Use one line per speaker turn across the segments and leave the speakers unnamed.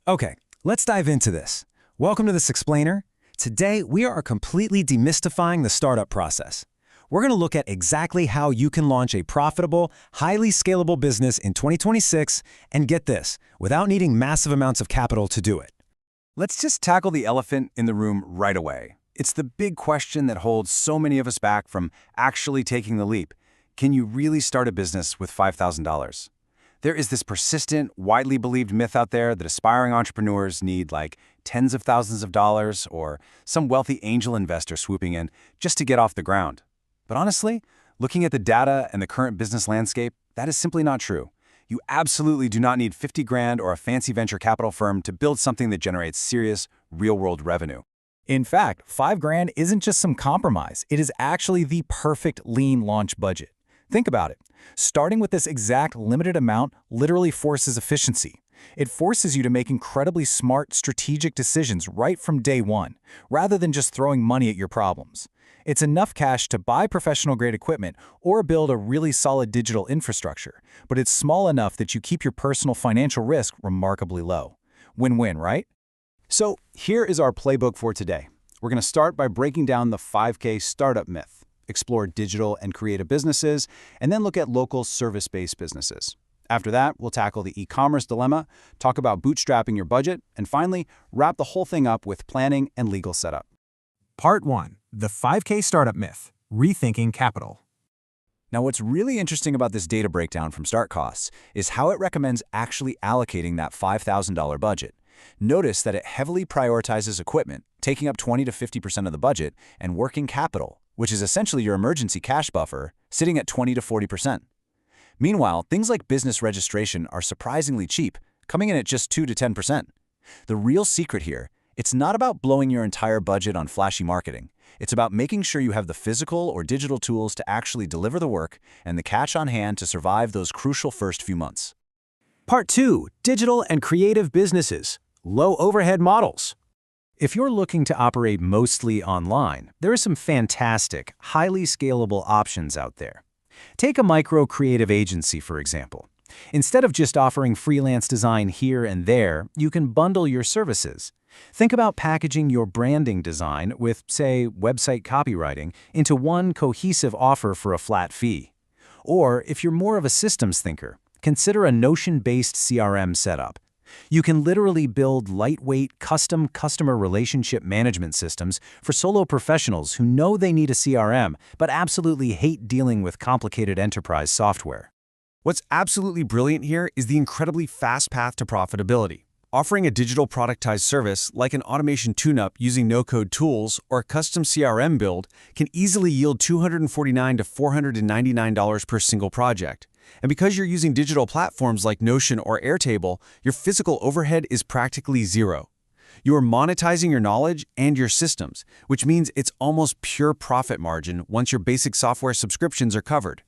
Okay, let's dive into this. Welcome to This Explainer. Today, we are completely demystifying the startup process. We're going to look at exactly how you can launch a profitable, highly scalable business in 2026, and get this, without needing massive amounts of capital to do it.
Let's just tackle the elephant in the room right away. It's the big question that holds so many of us back from actually taking the leap. Can you really start a business with $5,000? There is this persistent, widely believed myth out there that aspiring entrepreneurs need like tens of thousands of dollars or some wealthy angel investor swooping in just to get off the ground. But honestly, looking at the data and the current business landscape, that is simply not true. You absolutely do not need 50 grand or a fancy venture capital firm to build something that generates serious, real-world revenue.
In fact, 5 grand isn't just some compromise. It is actually the perfect lean launch budget. Think about it. Starting with this exact limited amount literally forces efficiency. It forces you to make incredibly smart, strategic decisions right from day one, rather than just throwing money at your problems. It's enough cash to buy professional-grade equipment or build a really solid digital infrastructure, but it's small enough that you keep your personal financial risk remarkably low. Win-win, right?
So here is our playbook for today. We're going to start by breaking down the 5K startup myth, explore digital and creative businesses, and then look at local service-based businesses. After that, we'll tackle the e-commerce dilemma, talk about bootstrapping your budget, and finally, wrap the whole thing up with planning and legal setup.
Part 1. The 5K Startup Myth, Rethinking Capital.
Now, what's really interesting about this data breakdown from StartCosts is how it recommends actually allocating that $5,000 budget. Notice that it heavily prioritizes equipment, taking up 20 to 50% of the budget, and working capital, which is essentially your emergency cash buffer, sitting at 20 to 40%. Meanwhile, things like business registration are surprisingly cheap, coming in at just 2 to 10%. The real secret here, it's not about blowing your entire budget on flashy marketing. It's about making sure you have the physical or digital tools to actually deliver the work and the cash on hand to survive those crucial first few months.
Part 2. Digital and creative businesses. Low overhead models. If you're looking to operate mostly online, there are some fantastic, highly scalable options out there. Take a micro-creative agency, for example. Instead of just offering freelance design here and there, you can bundle your services. Think about packaging your branding design with, say, website copywriting into one cohesive offer for a flat fee. Or, if you're more of a systems thinker, consider a Notion-based CRM setup. You can literally build lightweight, custom customer relationship management systems for solo professionals who know they need a CRM but absolutely hate dealing with complicated enterprise software.
What's absolutely brilliant here is the incredibly fast path to profitability. Offering a digital productized service like an automation tune-up using no-code tools or a custom CRM build can easily yield $249 to $499 per single project. And because you're using digital platforms like Notion or Airtable, your physical overhead is practically zero. You are monetizing your knowledge and your systems, which means it's almost pure profit margin once your basic software subscriptions are covered.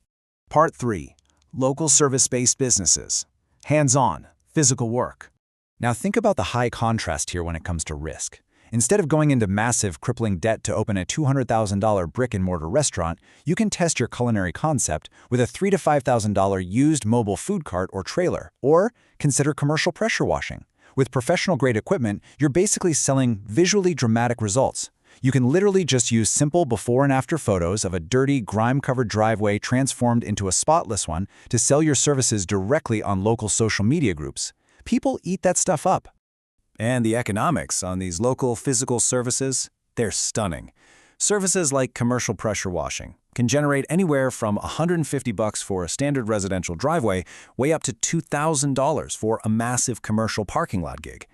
Part 3. Local service-based businesses. Hands-on, physical work. Now think about the high contrast here when it comes to risk. Instead of going into massive, crippling debt to open a $200,000 brick-and-mortar restaurant, you can test your culinary concept with a $3,000 to $5,000 used mobile food cart or trailer. Or consider commercial pressure washing. With professional-grade equipment, you're basically selling visually dramatic results. You can literally just use simple before and after photos of a dirty, grime-covered driveway transformed into a spotless one to sell your services directly on local social media groups. People eat that stuff up.
And the economics on these local physical services, they're stunning. Services like commercial pressure washing can generate anywhere from $150 for a standard residential driveway way up to $2,000 for a massive commercial parking lot gig.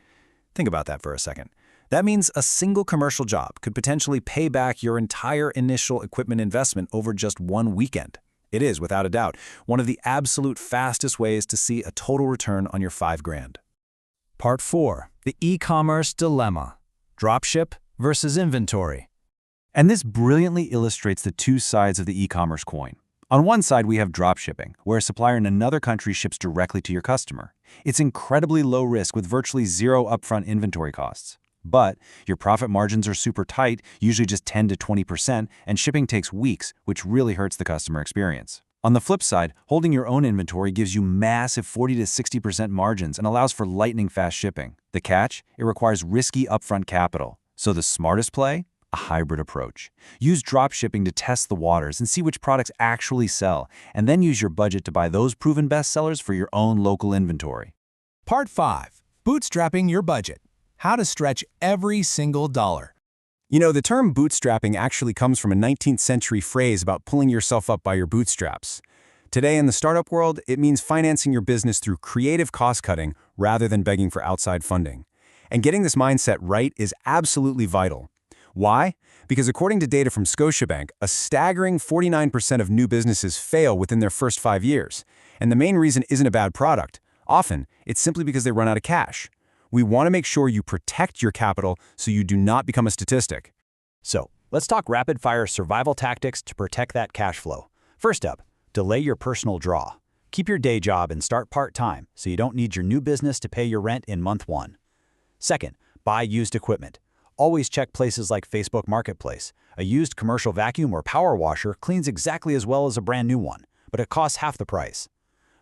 Think about that for a second. That means a single commercial job could potentially pay back your entire initial equipment investment over just one weekend. It is, without a doubt, one of the absolute fastest ways to see a total return on your 5 grand.
Part 4. The e-commerce dilemma. Dropship versus inventory.
And this brilliantly illustrates the two sides of the e-commerce coin. On one side, we have dropshipping, where a supplier in another country ships directly to your customer. It's incredibly low risk with virtually zero upfront inventory costs. But your profit margins are super tight, usually just 10 to 20%, and shipping takes weeks, which really hurts the customer experience. On the flip side, holding your own inventory gives you massive 40 to 60% margins and allows for lightning-fast shipping. The catch? It requires risky upfront capital. So the smartest play? A hybrid approach. Use drop shipping to test the waters and see which products actually sell, and then use your budget to buy those proven bestsellers for your own local inventory.
Part 5. Bootstrapping your budget. How to stretch every single dollar.
You know, the term bootstrapping actually comes from a 19th century phrase about pulling yourself up by your bootstraps. Today in the startup world, it means financing your business through creative cost-cutting rather than begging for outside funding. And getting this mindset right is absolutely vital. Why? Because according to data from Scotiabank, a staggering 49% of new businesses fail within their first 5 years. And the main reason isn't a bad product. Often, it's simply because they run out of cash. We want to make sure you protect your capital so you do not become a statistic.
So, let's talk rapid-fire survival tactics to protect that cash flow. First up, delay your personal draw. Keep your day job and start part-time so you don't need your new business to pay your rent in month 1. Second, buy used equipment. Always check places like Facebook Marketplace. A used commercial vacuum or power washer cleans exactly as well as a brand new one, but it costs half the price.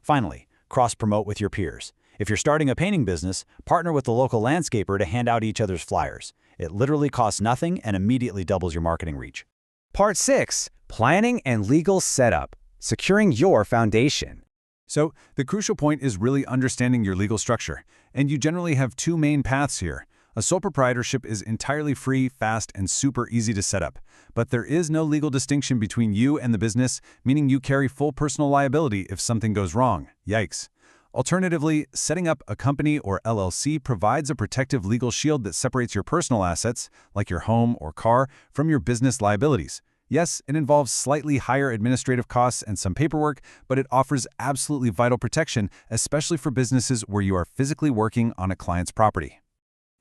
Finally, cross-promote with your peers. If you're starting a painting business, partner with the local landscaper to hand out each other's flyers. It literally costs nothing and immediately doubles your marketing reach.
Part 6. Planning and legal setup. Securing your foundation.
So, the crucial point is really understanding your legal structure. And you generally have 2 main paths here. A sole proprietorship is entirely free, fast, and super easy to set up. But there is no legal distinction between you and the business, meaning you carry full personal liability if something goes wrong. Yikes. Alternatively, setting up a company or LLC provides a protective legal shield that separates your personal assets, like your home or car, from your business liabilities. Yes, it involves slightly higher administrative costs and some paperwork, but it offers absolutely vital protection, especially for businesses where you are physically working on a client's property.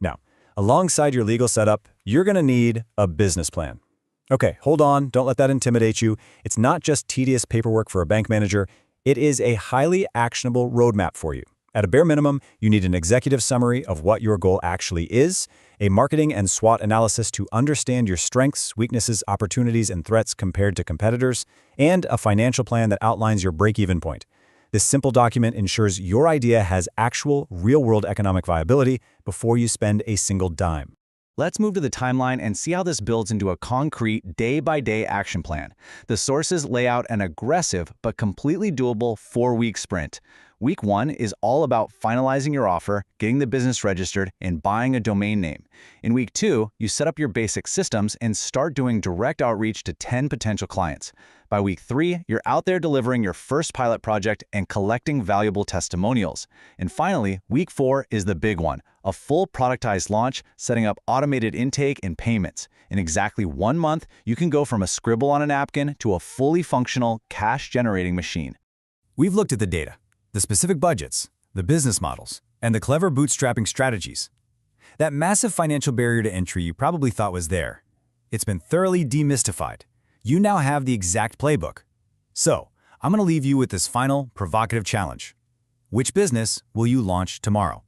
Now, alongside your legal setup, you're going to need a business plan. Okay, hold on, don't let that intimidate you. It's not just tedious paperwork for a bank manager. It is a highly actionable roadmap for you. At a bare minimum, you need an executive summary of what your goal actually is, a marketing and SWOT analysis to understand your strengths, weaknesses, opportunities, and threats compared to competitors, and a financial plan that outlines your break-even point. This simple document ensures your idea has actual, real-world economic viability before you spend a single dime.
Let's move to the timeline and see how this builds into a concrete day-by-day action plan. The sources lay out an aggressive but completely doable 4-week sprint. Week 1 is all about finalizing your offer, getting the business registered, and buying a domain name. In Week 2, you set up your basic systems and start doing direct outreach to 10 potential clients. By Week 3, you're out there delivering your first pilot project and collecting valuable testimonials. And finally, Week 4 is the big one, a full productized launch, setting up automated intake and payments. In exactly 1 month, you can go from a scribble on a napkin to a fully functional, cash-generating machine.
We've looked at the data, the specific budgets, the business models, and the clever bootstrapping strategies. That massive financial barrier to entry you probably thought was there. It's been thoroughly demystified. You now have the exact playbook. So, I'm going to leave you with this final, provocative challenge. Which business will you launch tomorrow?